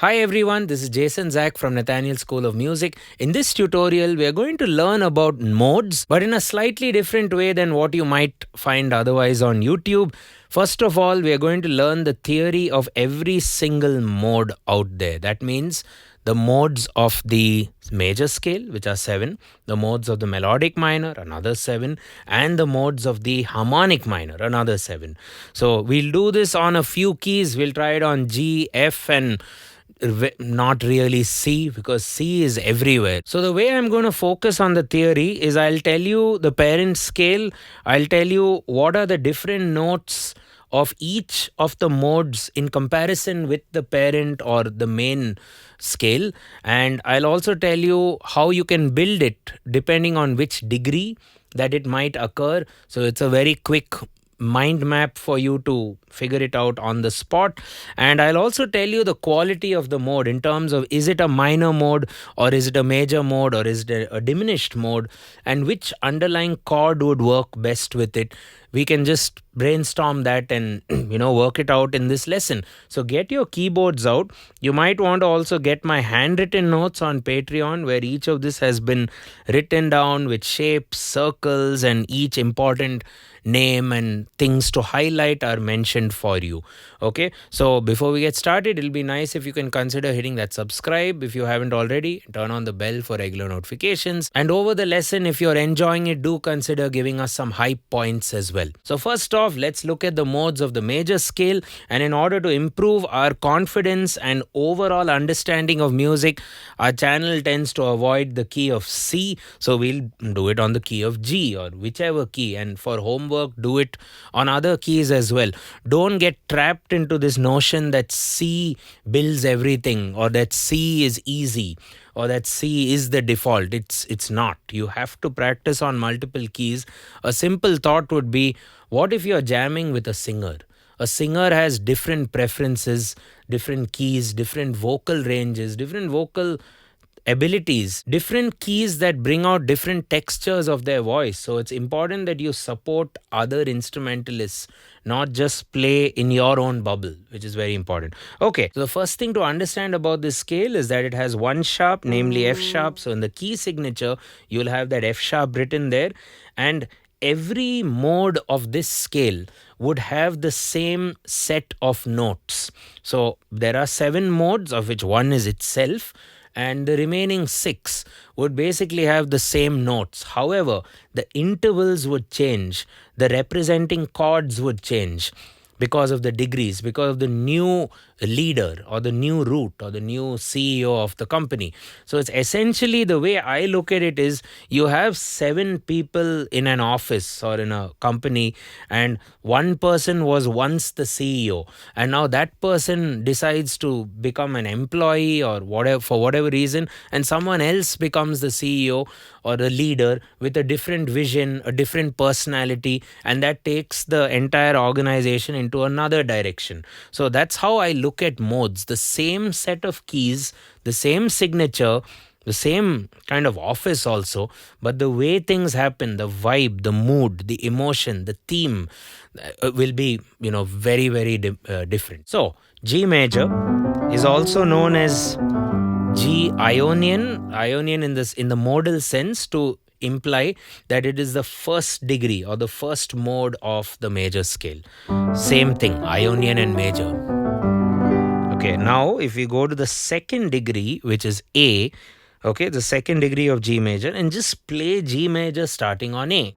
Hi everyone, this is Jason Zach from Nathaniel School of Music. In this tutorial, we are going to learn about modes, but in a slightly different way than what you might find otherwise on YouTube. First of all, we are going to learn the theory of every single mode out there. That means the modes of the major scale, which are 7, the modes of the melodic minor, another 7, and the modes of the harmonic minor, another 7. So we'll do this on a few keys. We'll try it on G, F, and not really C, because C is everywhere. So the way I'm going to focus on the theory is I'll tell you the parent scale, I'll tell you what are the different notes of each of the modes in comparison with the parent or the main scale, and I'll also tell you how you can build it depending on which degree that it might occur. So it's a very quick mind map for you to figure it out on the spot. And I'll also tell you the quality of the mode in terms of, is it a minor mode, or is it a major mode, or is it a diminished mode, and which underlying chord would work best with it. We can just brainstorm that and work it out in this lesson. So get your keyboards out. You might want to also get my handwritten notes on Patreon, where each of this has been written down with shapes, circles, and each important name and things to highlight are mentioned for you. Okay, so before we get started, it'll be nice if you can consider hitting that subscribe if you haven't already. Turn on the bell for regular notifications. And over the lesson, if you're enjoying it, do consider giving us some hype points as well. So first off, let's look at the modes of the major scale. And in order to improve our confidence and overall understanding of music, our channel tends to avoid the key of C. So we'll do it on the key of G or whichever key. And for homework, do it on other keys as well. Don't get trapped into this notion that C builds everything, or that C is easy, or that C is the default. It's not. You have to practice on multiple keys. A simple thought would be, what if you're jamming with a singer? A singer has different preferences, different keys, different vocal ranges, different vocal abilities, different keys that bring out different textures of their voice. So it's important that you support other instrumentalists, not just play in your own bubble, which is very important. Okay, so the first thing to understand about this scale is that it has one sharp, namely F sharp. So in the key signature, you'll have that F sharp written there, and every mode of this scale would have the same set of notes. So there are 7 modes, of which one is itself, and the remaining 6 would basically have the same notes. However, the intervals would change, the representing chords would change because of the degrees, because of the new leader or the new root or the new CEO of the company. So it's essentially, the way I look at it is, you have 7 people in an office or in a company, and one person was once the CEO, and now that person decides to become an employee or whatever, for whatever reason, and someone else becomes the CEO or the leader with a different vision, a different personality, and that takes the entire organization into another direction. So that's how I look at modes. The same set of keys, the same signature, the same kind of office also, but the way things happen, the vibe, the mood, the emotion, the theme will be, very, very different. So G major is also known as G Ionian. Ionian in the modal sense, to imply that it is the first degree or the first mode of the major scale. Same thing, Ionian and major. Okay, now if we go to the second degree, which is A, okay, the second degree of G major, and just play G major starting on A.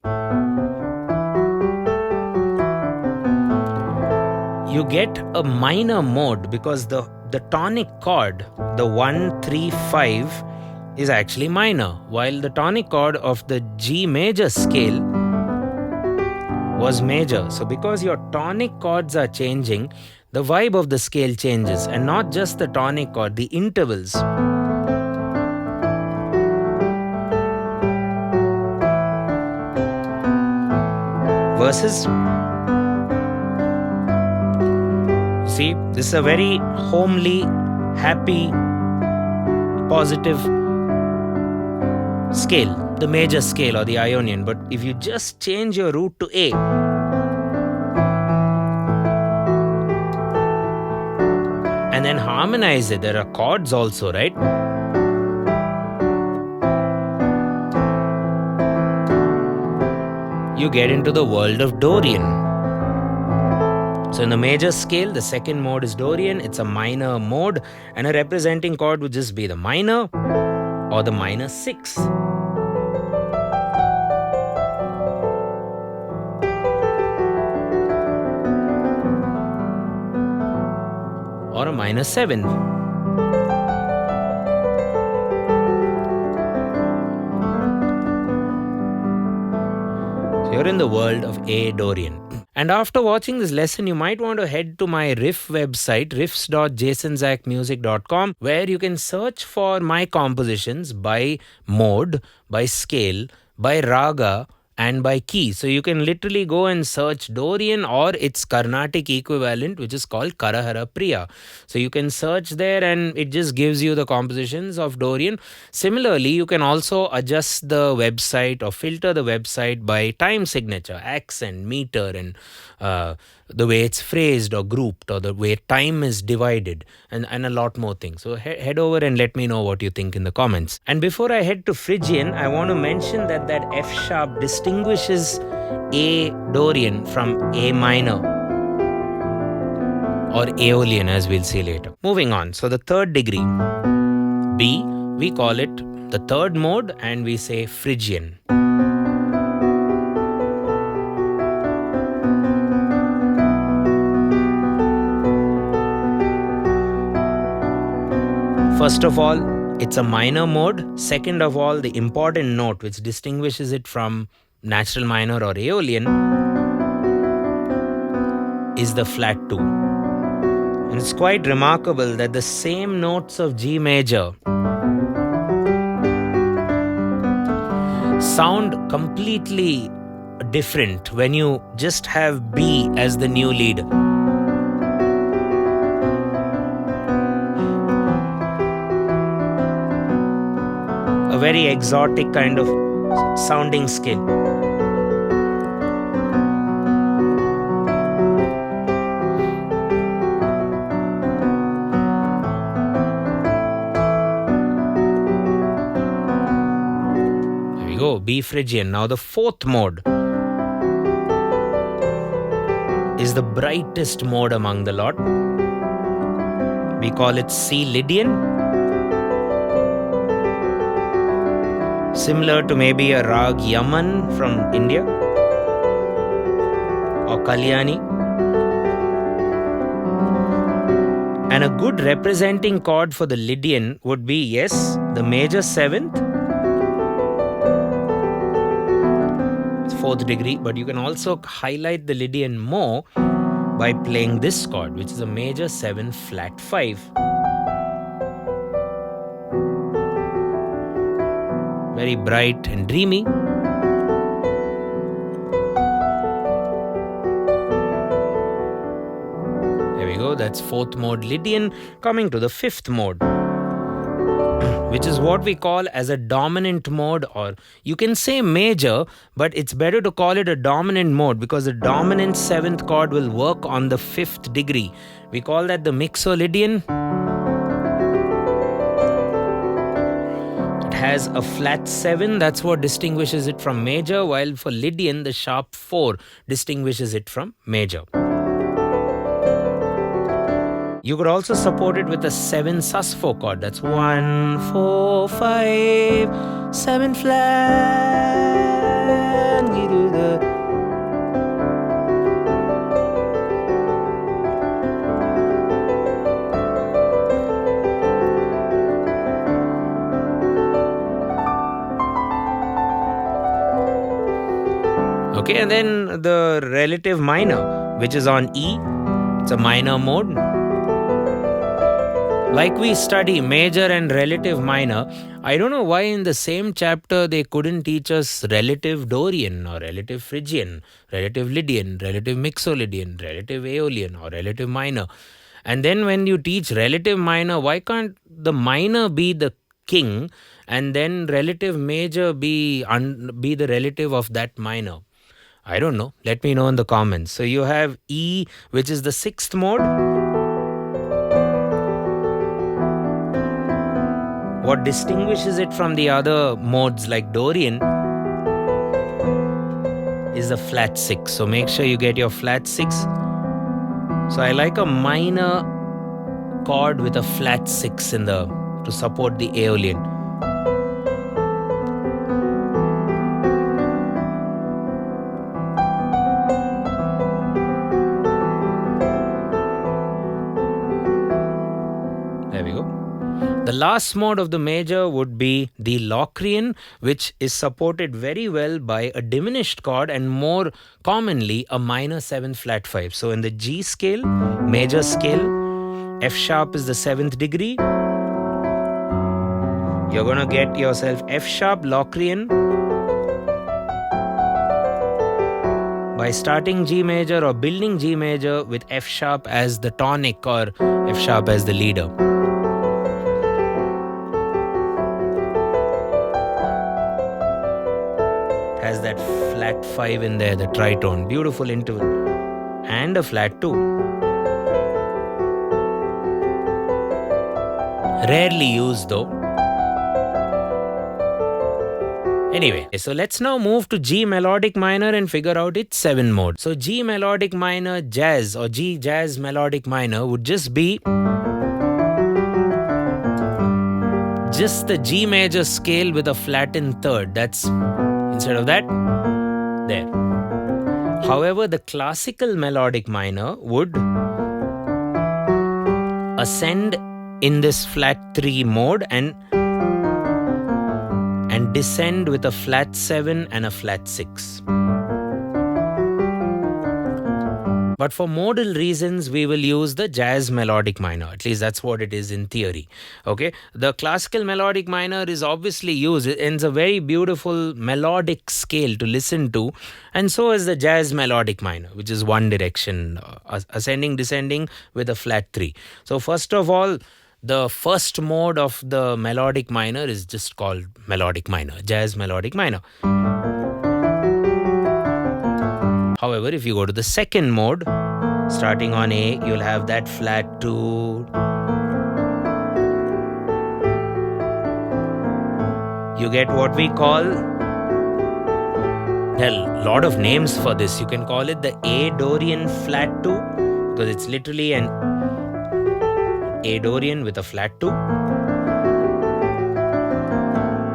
You get a minor mode because the tonic chord, the 1, 3, 5, is actually minor, while the tonic chord of the G major scale was major. So because your tonic chords are changing, the vibe of the scale changes, and not just the tonic chord, the intervals. Versus, see, this is a very homely, happy, positive scale, the major scale or the Ionian. But if you just change your root to A, and then harmonize it. There are chords also, right? You get into the world of Dorian. So in the major scale, the second mode is Dorian. It's a minor mode, and a representing chord would just be the minor or the minor 6. Or a minor 7. So you're in the world of A Dorian. And after watching this lesson, you might want to head to my riff website, riffs.jasonzachmusic.com, where you can search for my compositions by mode, by scale, by raga, and by key. So you can literally go and search Dorian or its Carnatic equivalent, which is called Karahara Priya. So you can search there and it just gives you the compositions of Dorian. Similarly, you can also adjust the website or filter the website by time signature, accent, meter, and the way it's phrased or grouped, or the way time is divided, and a lot more things. So head over and let me know what you think in the comments. And before I head to Phrygian, I want to mention that F sharp distinguishes A Dorian from A minor, or Aeolian, as we'll see later. Moving on, so the third degree, B, we call it the third mode and we say Phrygian. First of all, it's a minor mode. Second of all, the important note which distinguishes it from natural minor or Aeolian is the flat 2. And it's quite remarkable that the same notes of G major sound completely different when you just have B as the new lead. A very exotic kind of sounding scale. There we go, B Phrygian. Now the fourth mode is the brightest mode among the lot. We call it C Lydian. Similar to maybe a rag Yaman from India or Kalyani. And a good representing chord for the Lydian would be, yes, the major 7th. It's 4th degree, but you can also highlight the Lydian more by playing this chord, which is a major 7 flat 5. Very bright and dreamy. There we go, that's 4th mode Lydian. Coming to the 5th mode, which is what we call as a dominant mode, or you can say major, but it's better to call it a dominant mode because the dominant 7th chord will work on the 5th degree. We call that the Mixolydian. Has a flat 7, that's what distinguishes it from major, while for Lydian the sharp 4 distinguishes it from major. You could also support it with a 7 sus4 chord. That's 1, 4, 5, 7 flat. You do the okay, and then the relative minor, which is on E. It's a minor mode. Like we study major and relative minor, I don't know why in the same chapter they couldn't teach us relative Dorian or relative Phrygian, relative Lydian, relative Mixolydian, relative Aeolian or relative minor. And then when you teach relative minor, why can't the minor be the king and then relative major be the relative of that minor? I don't know. Let me know in the comments. So you have E, which is the 6th mode. what distinguishes it from the other modes like Dorian is the flat 6. So make sure you get your flat 6. So I like a minor chord with a flat 6 in the to support the Aeolian. There we go. The last mode of the major would be the Locrian, which is supported very well by a diminished chord and more commonly a minor 7th flat 5. So in the G scale, major scale, F sharp is the 7th degree. You're going to get yourself F sharp Locrian by starting G major or building G major with F sharp as the tonic or F sharp as the leader. Has that flat 5 in there, the tritone, beautiful interval, and a flat 2. Rarely used though. Anyway, so let's now move to G melodic minor and figure out its 7 mode. So G melodic minor jazz or G jazz melodic minor would just be just the G major scale with a flattened third. That's instead of that, there. However, the classical melodic minor would ascend in this flat 3 mode and descend with a flat 7 and a flat 6. But for modal reasons, we will use the jazz melodic minor. At least that's what it is in theory. Okay, the classical melodic minor is obviously used. It's a very beautiful melodic scale to listen to, and so is the jazz melodic minor, which is one direction, ascending, descending with a flat 3. So first of all, the first mode of the melodic minor is just called melodic minor, jazz melodic minor. However, if you go to the second mode, starting on A, you'll have that flat 2. You get what we call, there are a lot of names for this. You can call it the A Dorian flat 2 because it's literally an A Dorian with a flat 2.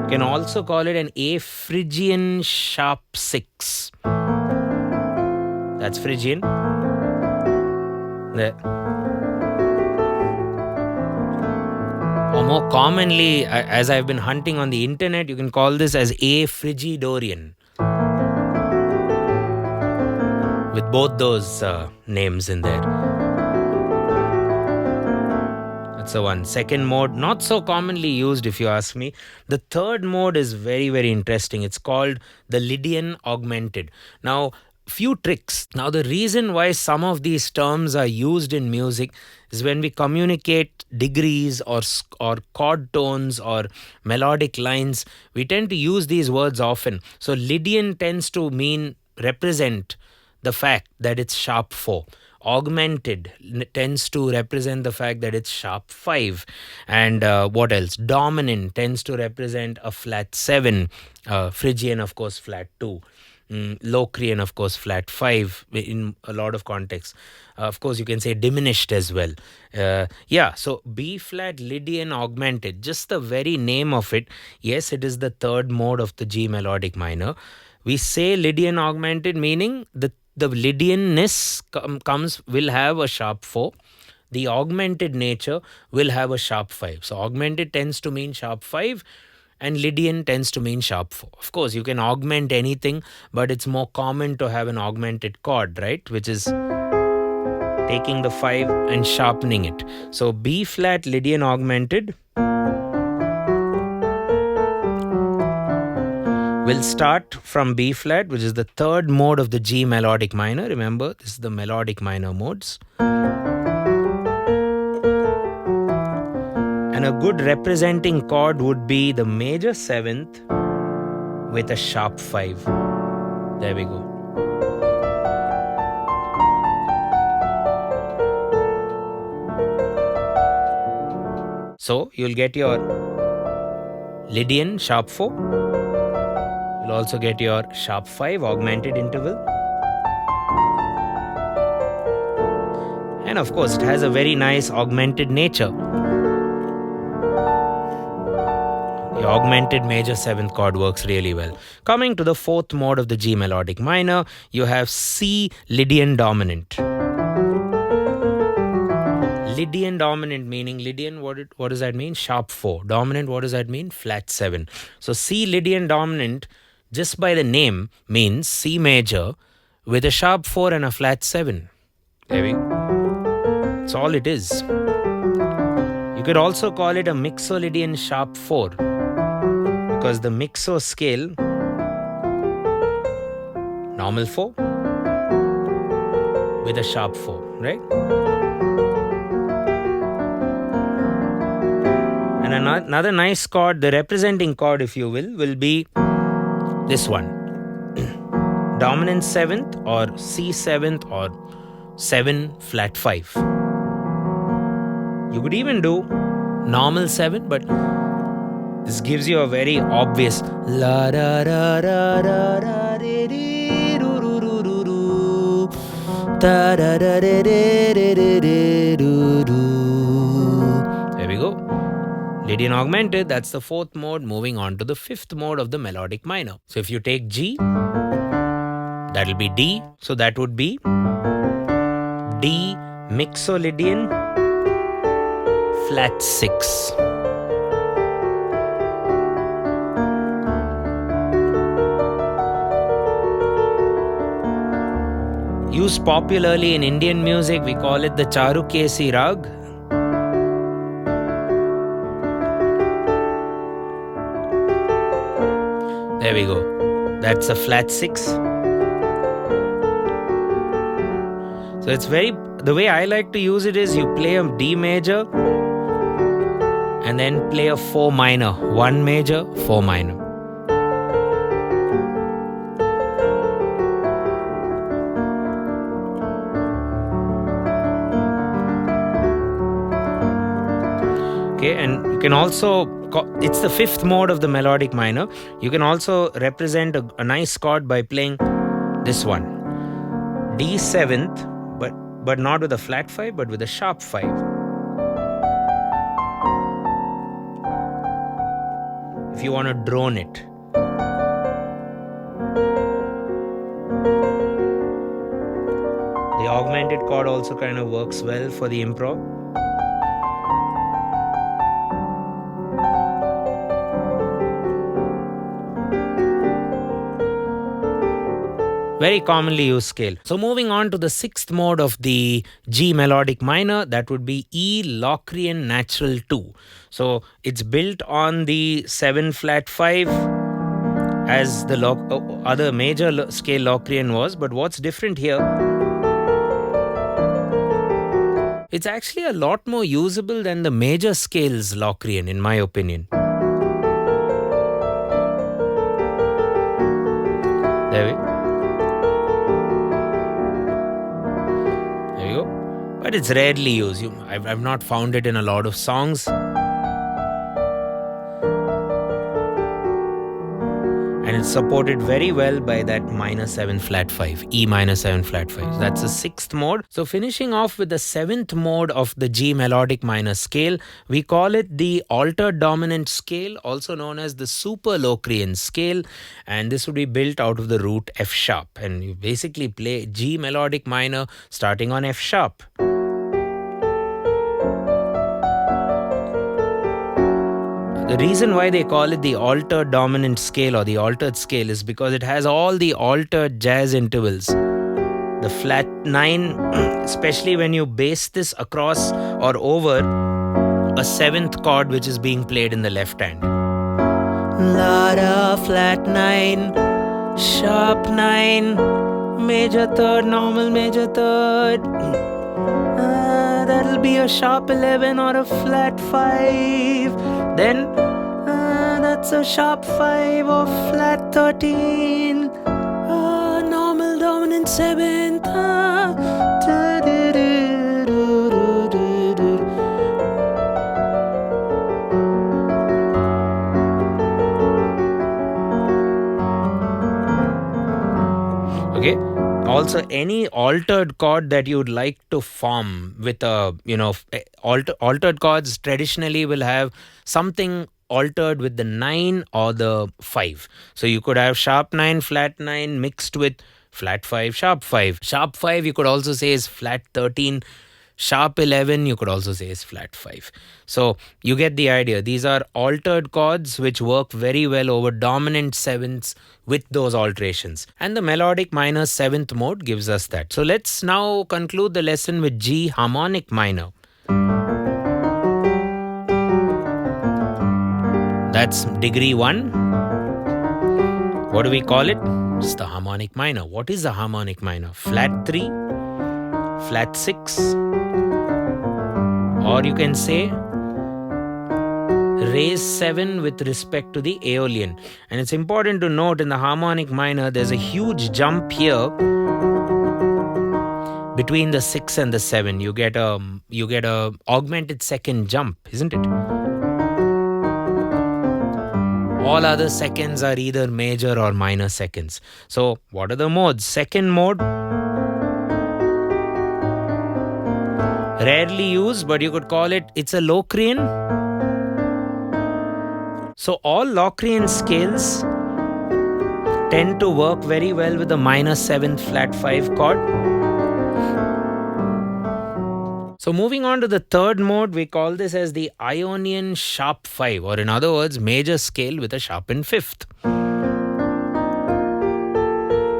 You can also call it an A Phrygian sharp 6. That's Phrygian. There. Or more commonly, as I've been hunting on the internet, you can call this as A Frigidorian. With both those names in there. That's the one. Second mode, not so commonly used if you ask me. The third mode is very, very interesting. It's called the Lydian Augmented. Now, few tricks. Now, the reason why some of these terms are used in music is when we communicate degrees or chord tones or melodic lines, we tend to use these words often. So, Lydian tends to represent the fact that it's sharp 4. Augmented tends to represent the fact that it's sharp 5. And what else? Dominant tends to represent a flat 7. Phrygian, of course, flat 2. Locrian, of course, flat 5 in a lot of contexts. Of course, you can say diminished as well. So B flat Lydian Augmented, just the very name of it. Yes, it is the third mode of the G melodic minor. We say Lydian Augmented, meaning the Lydianness will have a sharp 4. The augmented nature will have a sharp 5. So augmented tends to mean sharp 5 and Lydian tends to mean sharp 4. Of course, you can augment anything, but it's more common to have an augmented chord, right? Which is taking the 5 and sharpening it. So B flat Lydian Augmented will start from B flat, which is the third mode of the G melodic minor. Remember, this is the melodic minor modes. And a good representing chord would be the major 7th with a sharp 5. There we go. So you'll get your Lydian sharp 4. You'll also get your sharp 5 augmented interval. And of course, it has a very nice augmented nature. The augmented major 7th chord works really well. Coming to the 4th mode of the G melodic minor, you have C Lydian dominant. Lydian dominant meaning Lydian, what does that mean? Sharp 4. Dominant, what does that mean? Flat 7. So C Lydian dominant, just by the name, means C major with a sharp 4 and a flat 7. There we go. That's all it is. You could also call it a Mixolydian sharp 4 because the mixo scale, normal 4 with a sharp 4, right? And another nice chord, the representing chord, if you will be this one. Dominant 7th or C 7th or 7 flat 5. You could even do normal 7, but this gives you a very obvious la da da da da da de de do do do do do da da da de de de de do do. There we go. Lydian augmented, that's the 4th mode. Moving on to the 5th mode of the melodic minor. So if you take G, that'll be D. So that would be D Mixolydian flat 6. Used popularly in Indian music, we call it the Charukesi rag. There we go. That's a flat 6. So it's the way I like to use it is you play a D major and then play a 4 minor. 1 major, 4 minor. Okay, and you can also, it's the 5th mode of the melodic minor. You can also represent a nice chord by playing this one. D 7th, but not with a flat 5, but with a sharp 5. If you want to drone it. The augmented chord also kind of works well for the improv. Very commonly used scale. So moving on to the 6th mode of the G melodic minor, that would be E Locrian natural 2. So it's built on the 7 flat 5 as the other major scale Locrian was. But what's different here? It's actually a lot more usable than the major scales Locrian, in my opinion. There we go. But it's rarely used. I've not found it in a lot of songs. And it's supported very well by that minor 7 flat 5, E minor 7 flat 5. That's the 6th mode. So finishing off with the 7th mode of the G melodic minor scale, we call it the altered dominant scale, also known as the Super Locrian scale. And this would be built out of the root F sharp. And you basically play G melodic minor starting on F sharp. The reason why they call it the altered dominant scale or the altered scale is because it has all the altered jazz intervals. The flat 9, especially when you base this across or over a 7th chord which is being played in the left hand. La da flat 9, sharp 9, major 3rd, normal major 3rd. That'll be a sharp 11 or a flat 5. Then that's a sharp 5 or flat 13. Normal dominant 7th. Okay. Also, any altered chord that you'd like to form with a, altered chords traditionally will have something altered with the 9 or the 5. So you could have sharp 9, flat 9 mixed with flat 5, sharp 5. Sharp 5 you could also say is flat 13. Sharp 11 you could also say is flat 5. So you get the idea. These are altered chords which work very well over dominant 7ths with those alterations. And the melodic minor 7th mode gives us that. So let's now conclude the lesson with G harmonic minor. That's degree 1. What do we call it? It's the harmonic minor. What is the harmonic minor? Flat 3, flat 6, or you can say raise 7 with respect to the Aeolian. And it's important to note in the harmonic minor there's a huge jump here between the 6 and the 7. You get a augmented second jump, isn't it? All other seconds are either major or minor seconds. So what are the modes? Second mode, rarely used, but you could call it's a Locrian. So all Locrian scales tend to work very well with the minor 7th flat 5 chord. So moving on to the third mode, we call this as the Ionian sharp 5, or in other words, major scale with a sharpened 5th.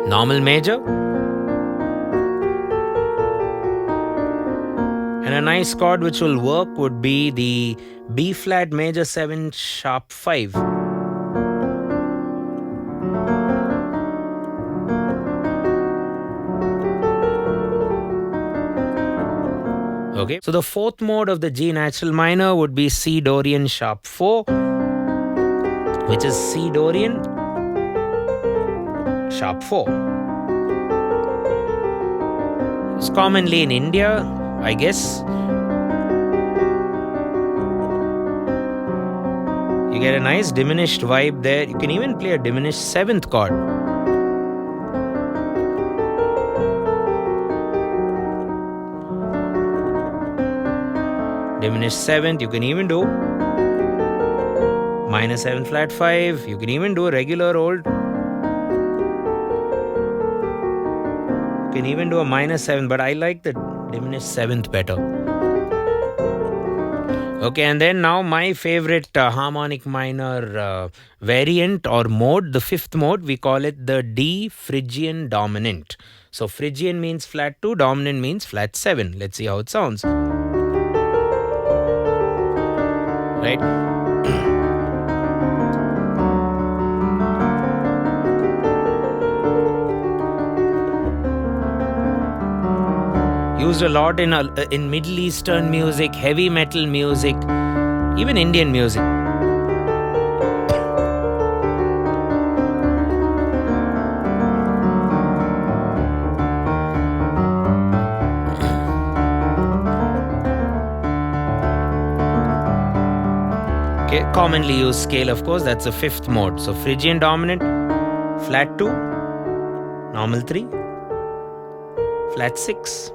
Normal major. And a nice chord which will work would be the B flat major 7 sharp 5. Okay, so the fourth mode of the G natural minor would be C Dorian sharp 4, which is C Dorian sharp 4. It's commonly in India, I guess. You get a nice diminished vibe there. You can even play a diminished 7th chord. Diminished 7th, you can even do minor 7 flat 5. You can even do a regular old. You can even do a minor 7, but I like the diminished 7th better. Okay, and then now my favorite harmonic minor variant or mode, the 5th mode, we call it the D Phrygian Dominant. So Phrygian means flat 2, dominant means flat 7. Let's see how it sounds. Right? Used a lot in Middle Eastern music, heavy metal music, even Indian music. Commonly used scale, of course, that's the 5th mode. So Phrygian dominant, flat 2, normal 3, flat 6.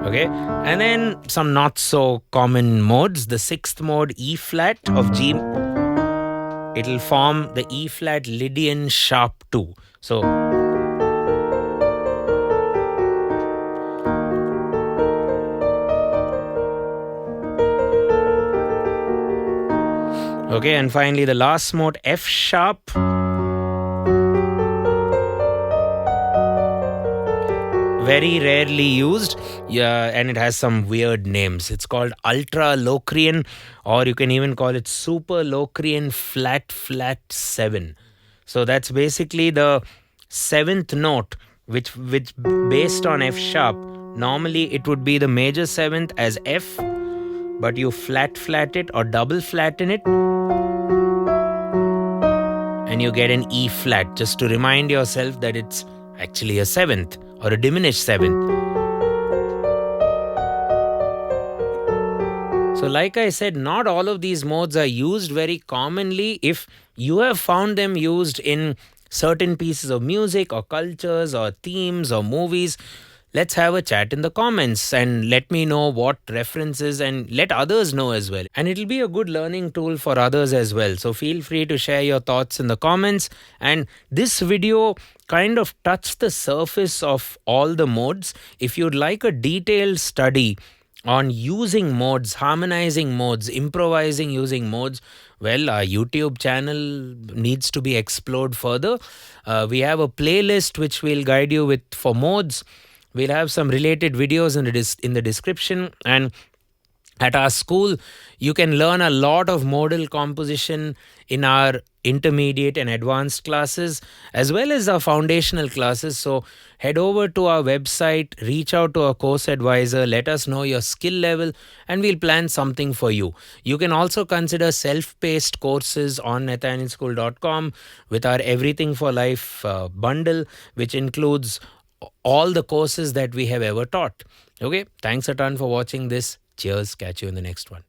Okay, and then some not so common modes. The 6th mode, E flat of G, it'll form the E flat Lydian sharp 2. So okay, and finally the last mode, F sharp. Very rarely used, and it has some weird names. It's called Ultra Locrian, or you can even call it Super Locrian flat 7. So that's basically the 7th note, which based on F sharp. Normally it would be the major 7th as F, but you flat it or double flatten it, and you get an E flat, just to remind yourself that it's actually a 7th or a diminished 7th. So like I said, not all of these modes are used very commonly. If you have found them used in certain pieces of music or cultures or themes or movies, let's have a chat in the comments and let me know what references, and let others know as well. And it'll be a good learning tool for others as well. So feel free to share your thoughts in the comments. And this video kind of touched the surface of all the modes. If you'd like a detailed study on using modes, harmonizing modes, improvising using modes, well, our YouTube channel needs to be explored further. We have a playlist which we'll guide you with for modes. We'll have some related videos in the description. And at our school, you can learn a lot of modal composition in our intermediate and advanced classes, as well as our foundational classes. So head over to our website, reach out to our course advisor, let us know your skill level, and we'll plan something for you. You can also consider self-paced courses on nathanielschool.com with our Everything for Life bundle, which includes all the courses that we have ever taught. Okay, thanks a ton for watching this. Cheers. Catch you in the next one.